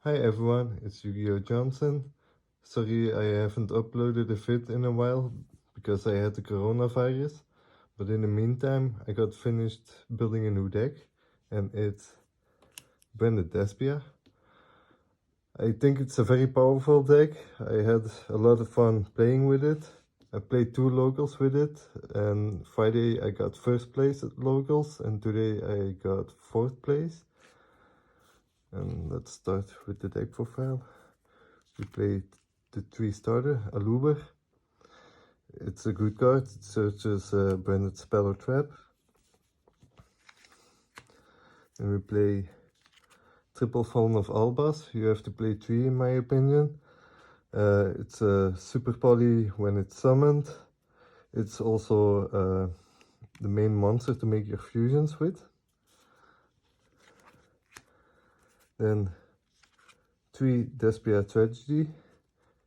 Hi everyone, it's Yugioh Johnson. Sorry I haven't uploaded a vid in a while because I had the coronavirus, but in the meantime I got finished building a new deck and it's branded Despia. I think it's a very powerful deck. I had a lot of fun playing with it. I played 2 locals with it, and Friday I got first place at locals and today I got 4th place. And let's start with the deck profile. We played the 3 starter, Aluber. It's a good card. It searches branded spell or trap. And we play Triple Fallen of Albas. You have to play 3 in my opinion. It's a super poly when it's summoned. It's also the main monster to make your fusions with. Then 3 Despia Tragedy.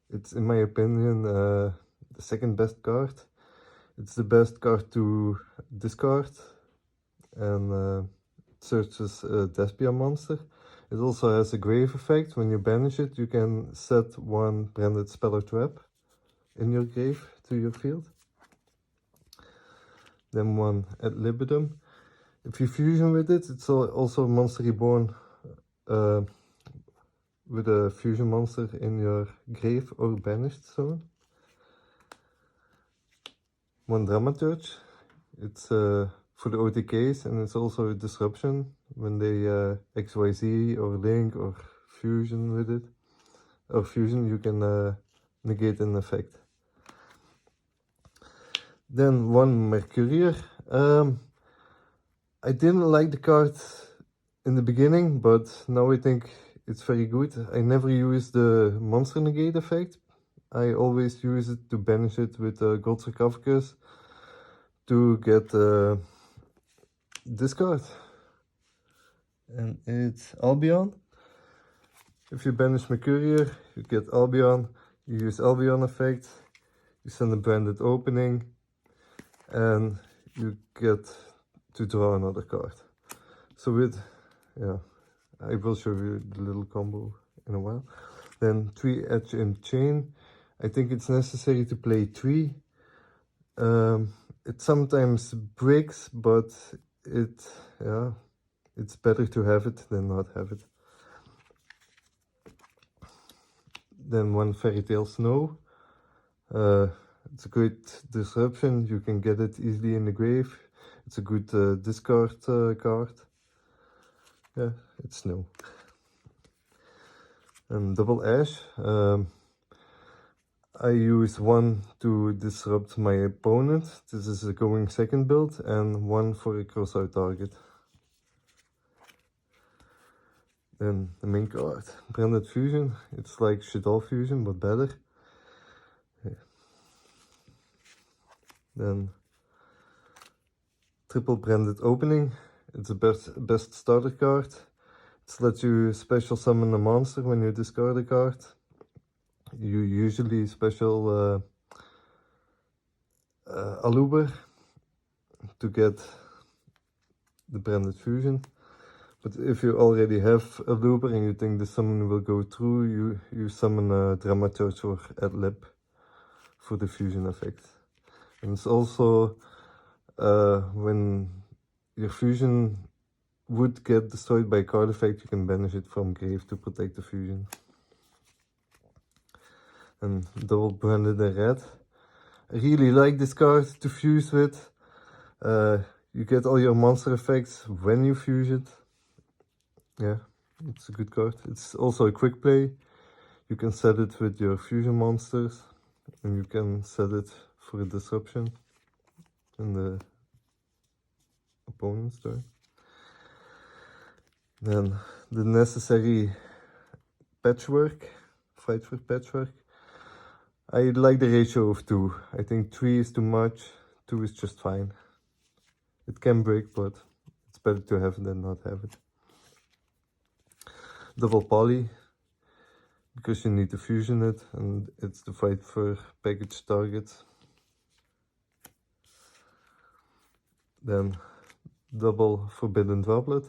It's in my opinion the second best card. It's the best card to discard and searches a Despia monster. It also has a grave effect. When you banish it, you can set 1 branded spell or trap in your grave to your field. Then 1 ad libitum. If you fusion with it, it's also a monster reborn with a fusion monster in your grave or banished zone. 1 dramaturge. It's for the OTKs, and it's also a disruption when they XYZ or link or fusion with it. Or fusion, you can negate an effect. Then 1 Mercurier. I didn't like the card in the beginning, but now I think it's very good. I never use the monster negate effect. I always use it to banish it with Gold Sarcophagus to get this card. And it's Albion. If you banish Mercurier, you get Albion. You use Albion effect. You send a branded opening. And you get to draw another card. So I will show you the little combo in a while. Then 3 Edge and Chain. I think it's necessary to play 3. It sometimes breaks, but it's better to have it than not have it. Then 1 Fairy Tale Snow. It's a great disruption. You can get it easily in the grave. It's a good discard card. Yeah, it's snow. And double ash. I use 1 to disrupt my opponent. This is a going second build, and 1 for a cross-out target. Then the main card, Branded Fusion. It's like Shaddoll Fusion, but better. Yeah. Then triple branded opening. It's the best starter card. It lets you special summon a monster when you discard a card. You usually special Aluber to get the branded fusion. But if you already have Aluber and you think the summon will go through, you summon a Dramaturge or Adlib for the fusion effect. And it's also when your fusion would get destroyed by a card effect, you can banish it from grave to protect the fusion. And double branded in red. I really like this card to fuse with. You get all your monster effects when you fuse it. Yeah, it's a good card. It's also a quick play. You can set it with your fusion monsters, and you can set it for a disruption in the opponent's turn. Then the necessary patchwork, fight for patchwork. I like the ratio of 2. I think 3 is too much, 2 is just fine. It can break, but it's better to have it than not have it. Double poly, because you need to fusion it, and it's the fight for package targets. Then double forbidden droplet.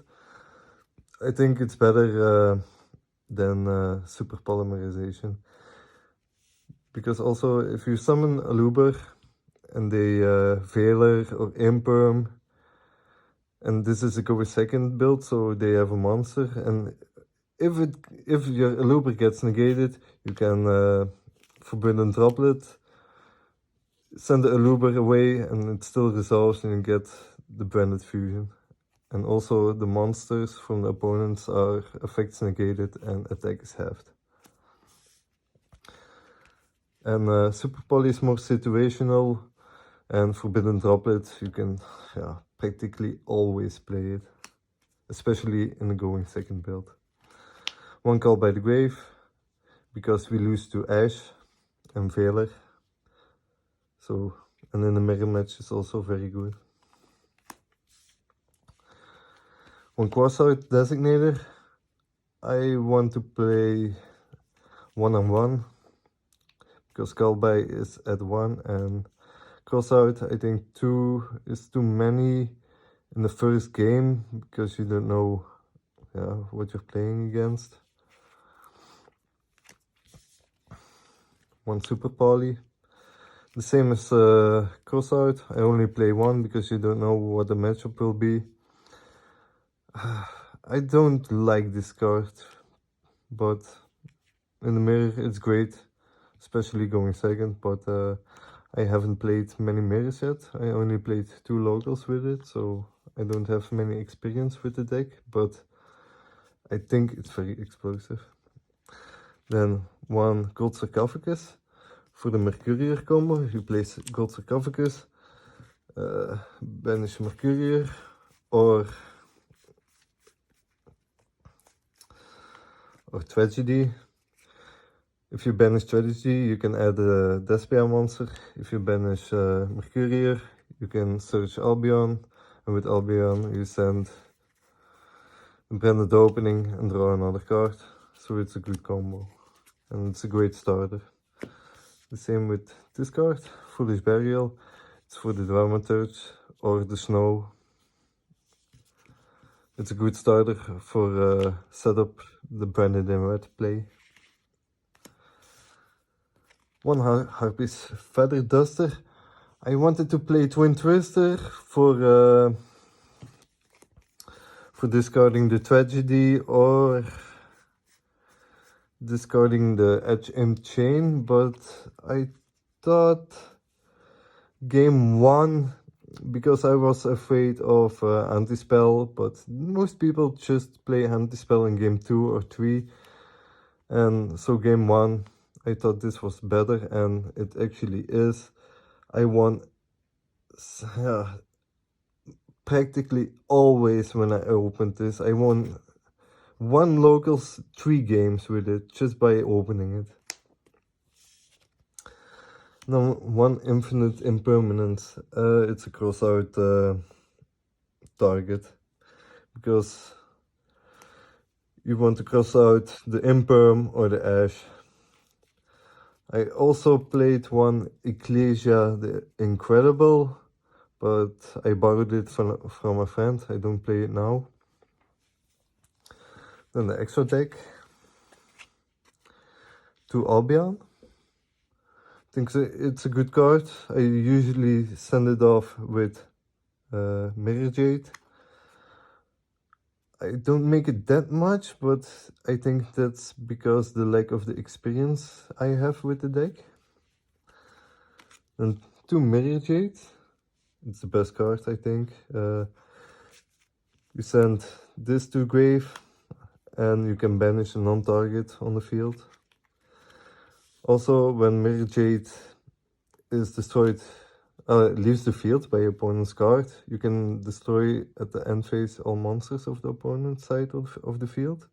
I think it's better than super polymerization. Because also if you summon a Luber and they Veiler or Imperm, and this is a go second build, so they have a monster, and if your Luber gets negated, you can Forbidden Droplet, send the Luber away, and it still resolves, and you get the branded fusion. And also the monsters from the opponents are effects negated and attack is halved. And Super Poly is more situational, and Forbidden Droplet you can practically always play it, especially in the going second build. One Call by the Grave, because we lose to Ash and Veiler. So, and in the mirror match is also very good. One Crossout Designator, I want to play one-on-one, because Callby is at 1 and Crossout, I think 2 is too many in the first game, because you don't know what you're playing against. One Super Poly, the same as Crossout, I only play 1 because you don't know what the matchup will be. I don't like this card, but in the mirror it's great, especially going second, but I haven't played many mirrors yet. I only played 2 locals with it, so I don't have many experience with the deck, but I think it's very explosive. Then one Gold Sarcophagus. For the Mercurier combo, you place Gold Sarcophagus, banish Mercurier, or Tragedy. If you banish Tragedy, you can add a Despia monster. If you banish Mercurier, you can search Albion, and with Albion you send a branded opening and draw another card. So it's a good combo, and it's a great starter. The same with this card, Foolish Burial. It's for the Dramaturge or the Snow. It's a good starter for setup the branded in red play. One Harpy's Feather Duster. I wanted to play Twin Twister for discarding the Tragedy or discarding the Edge Imp Chain, but I thought game 1, because I was afraid of anti-spell, but most people just play anti-spell in game 2 or 3, and so game 1 I thought this was better, and it actually is. I won practically always when I opened this. I won 1 locals 3 games with it just by opening it. Now one Infinite Impermanence. It's a Crossout target, because you want to cross out the Imperm or the Ash. I also played one Ecclesia the Incredible, but I borrowed it from a friend. I don't play it now. Then the extra deck. 2 Albion. I think it's a good card. I usually send it off with Mirror Jade. I don't make it that much, but I think that's because the lack of the experience I have with the deck. And 2 Mirror Jade. It's the best card, I think. You send this to grave, and you can banish a non-target on the field. Also, when Mirror Jade is destroyed, leaves the field by your opponent's card, you can destroy at the end phase all monsters of the opponent's side of the field.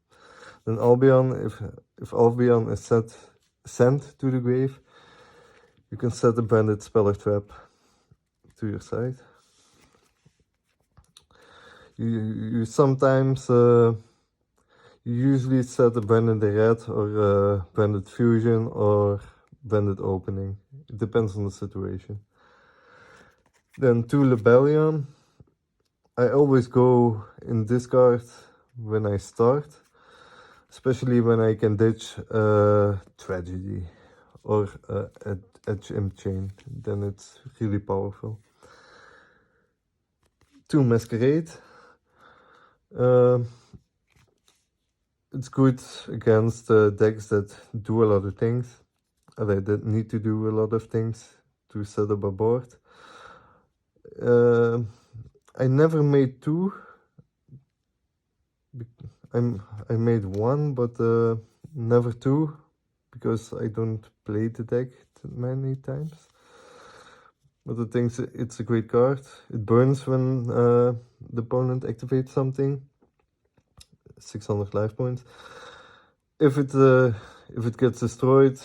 Then Albion, if Albion is sent to the grave, you can set a branded Speller Trap to your side. You sometimes, you usually set a branded red or branded fusion or branded opening. It depends on the situation. Then 2 Lebellion. I always go in discard when I start, especially when I can ditch tragedy or edge imp chain, then it's really powerful. 2 masquerade. It's good against decks that do a lot of things, that need to do a lot of things to set up a board. I never made 2. I made 1, but never 2, because I don't play the deck many times. But I think it's a great card. It burns when the opponent activates something. 600 life points. If it gets destroyed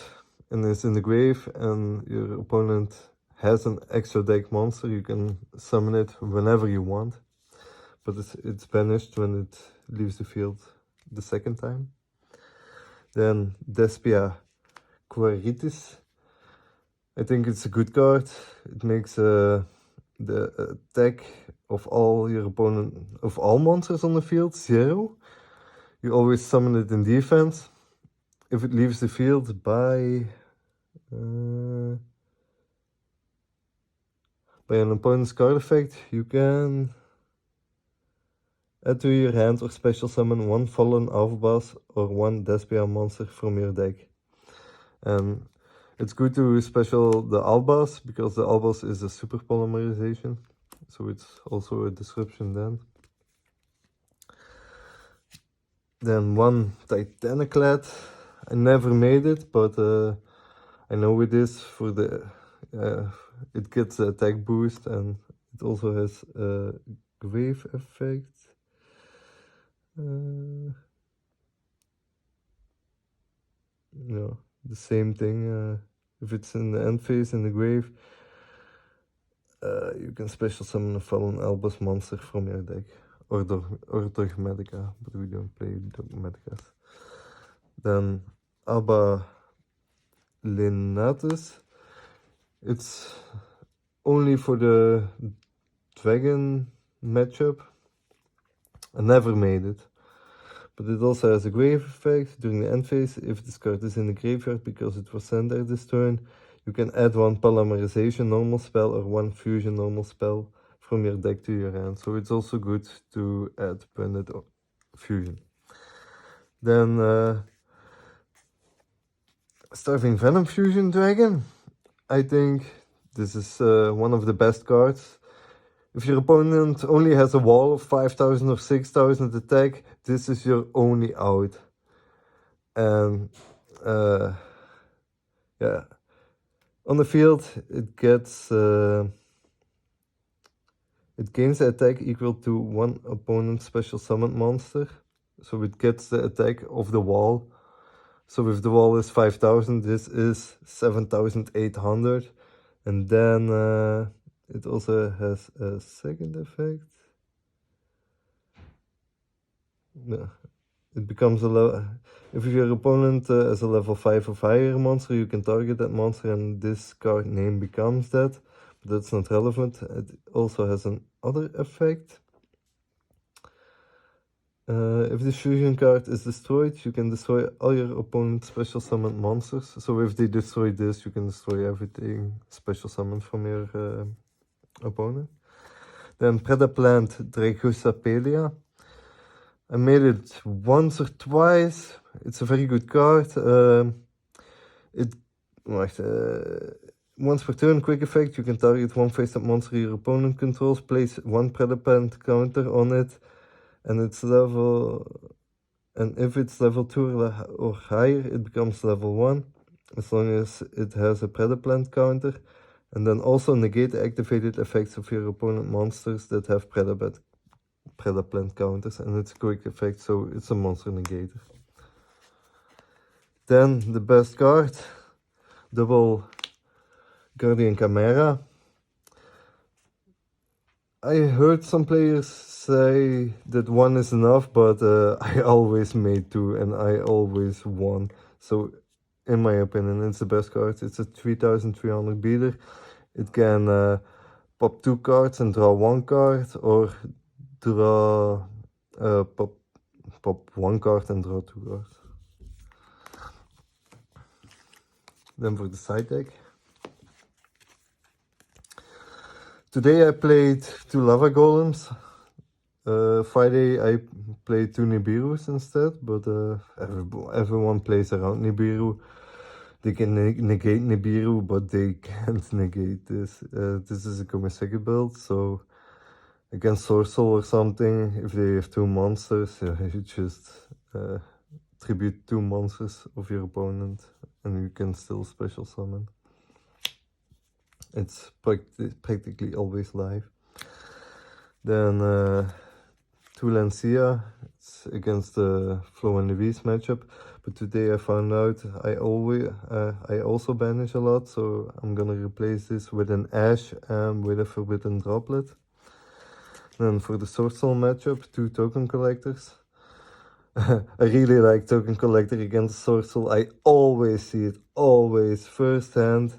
and is in the grave and your opponent has an extra deck monster, you can summon it whenever you want. But it's banished when it leaves the field the second time. Then Despia Quaritis. I think it's a good card. It makes the attack of all monsters on the field 0. You always summon it in defense. If it leaves the field by an opponent's card effect, you can add to your hand or special summon 1 fallen alpha boss or 1 despia monster from your deck. And it's good to special the albas, because the albas is a super polymerization, so it's also a disruption then. Then 1 Titaniclad. I never made it, but I know it is for the it gets the attack boost, and it also has a grave effect. No, the same thing. If it's in the end phase in the grave, you can special summon a fallen albus monster from your deck, or Dogmatica, but we don't play Dogmaticas. Then Abba Lenatus. It's only for the dragon matchup. I never made it. But it also has a grave effect during the end phase. If this card is in the graveyard because it was sent there this turn, you can add 1 polymerization normal spell or 1 fusion normal spell from your deck to your hand. So it's also good to add Branded Fusion. Then Starving Venom Fusion Dragon. I think this is one of the best cards. If your opponent only has a wall of 5,000 or 6,000 attack, this is your only out. And yeah, on the field it gets it gains the attack equal to 1 opponent's special summoned monster. So it gets the attack of the wall. So if the wall is 5,000, this is 7,800. And then it also has a second effect. Yeah. It becomes if your opponent has a level 5 or higher monster, you can target that monster and this card name becomes that. But that's not relevant. It also has another effect. If this fusion card is destroyed, you can destroy all your opponent's special summoned monsters. So if they destroy this, you can destroy everything special summoned from your opponent. Then Predaplant Dragosapelia. I made it once or twice. It's a very good card. Once per turn, quick effect, you can target 1 face-up monster your opponent controls, place 1 Predaplant counter on it, and if it's level 2 or higher, it becomes level 1, as long as it has a Predaplant counter. And then also negate the activated effects of your opponent monsters that have Predaplant counters, and it's a quick effect, so it's a monster negator. Then the best card, double Guardian Chimera. I heard some players say that 1 is enough, but I always made 2 and I always won. So in my opinion, it's the best card. It's a 3,300 beater. It can pop 2 cards and draw 1 card, or pop pop 1 card and draw 2 cards. Then for the side deck. Today I played 2 lava golems. Friday I played 2 Nibiru's instead, but everyone plays around Nibiru. They can negate Nibiru, but they can't negate this. This is a Komiseki build, so against Sorcel or something, if they have 2 monsters, you just tribute 2 monsters of your opponent and you can still special summon. It's practically always live. Then 2 Lancia, it's against the Flow and the Beast matchup. But today I found out I also banish a lot, so I'm gonna replace this with an Ash and with a Forbidden Droplet. Then for the Sword Soul matchup, 2 Token Collectors. I really like Token Collector against Sword Soul. I always see it, always first hand,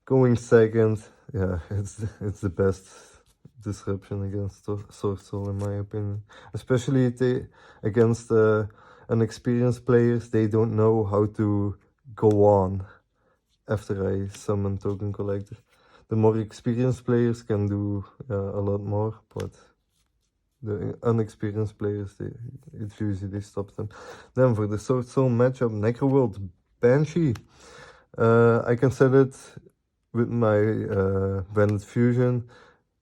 going second. Yeah, it's the best disruption against Sword Soul in my opinion. Especially against unexperienced players. They don't know how to go on after I summon Token Collector. The more experienced players can do a lot more, but the unexperienced players, it usually stops them. Then for the Sword Soul matchup, Necroworld Banshee. I can set it with my Branded Fusion,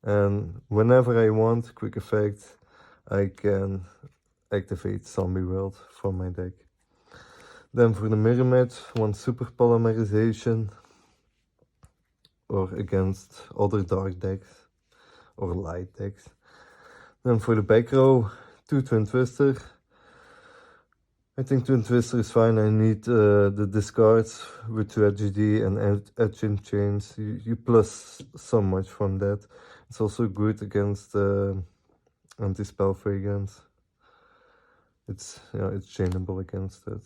and whenever I want, quick effect, I can activate Zombie World from my deck. Then for the mirror match, 1 Super Polymerization, or against other dark decks or light decks. Then for the back row, 2 Twin Twister. I think Twin Twister is fine. I need the discards with 2 RGD and Etching Chains. You plus so much from that. It's also good against anti-spell fragrance. It's chainable against it.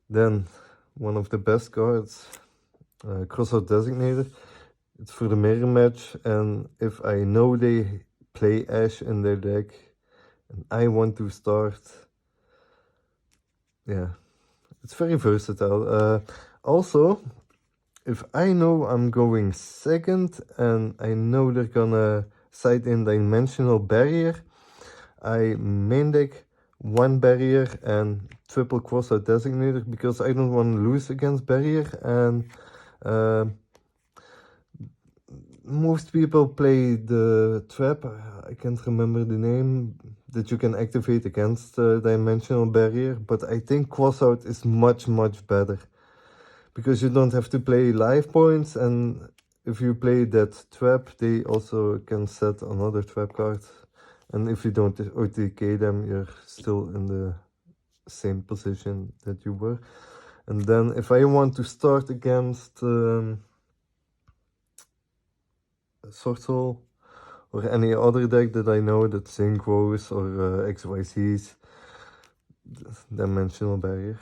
Then one of the best cards, Crossout Designator. It's for the mirror match, and if I know they play Ash in their deck and I want to start, yeah, it's very versatile. Also, if I know I'm going second and I know they're gonna side in Dimensional Barrier, I main deck 1 Barrier and triple Crossout Designator because I don't want to lose against Barrier, and most people play the trap, I can't remember the name, that you can activate against Dimensional Barrier, but I think Crossout is much better because you don't have to play life points, and if you play that trap, they also can set another trap card, and if you don't OTK them, you're still in the same position that you were. And then if I want to start against Sword Soul or any other deck that I know that Synchros or XYZs, Dimensional Barrier.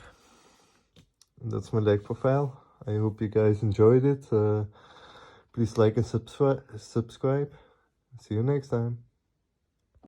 That's my deck profile. I hope you guys enjoyed it. Please like and subscribe. See you next time.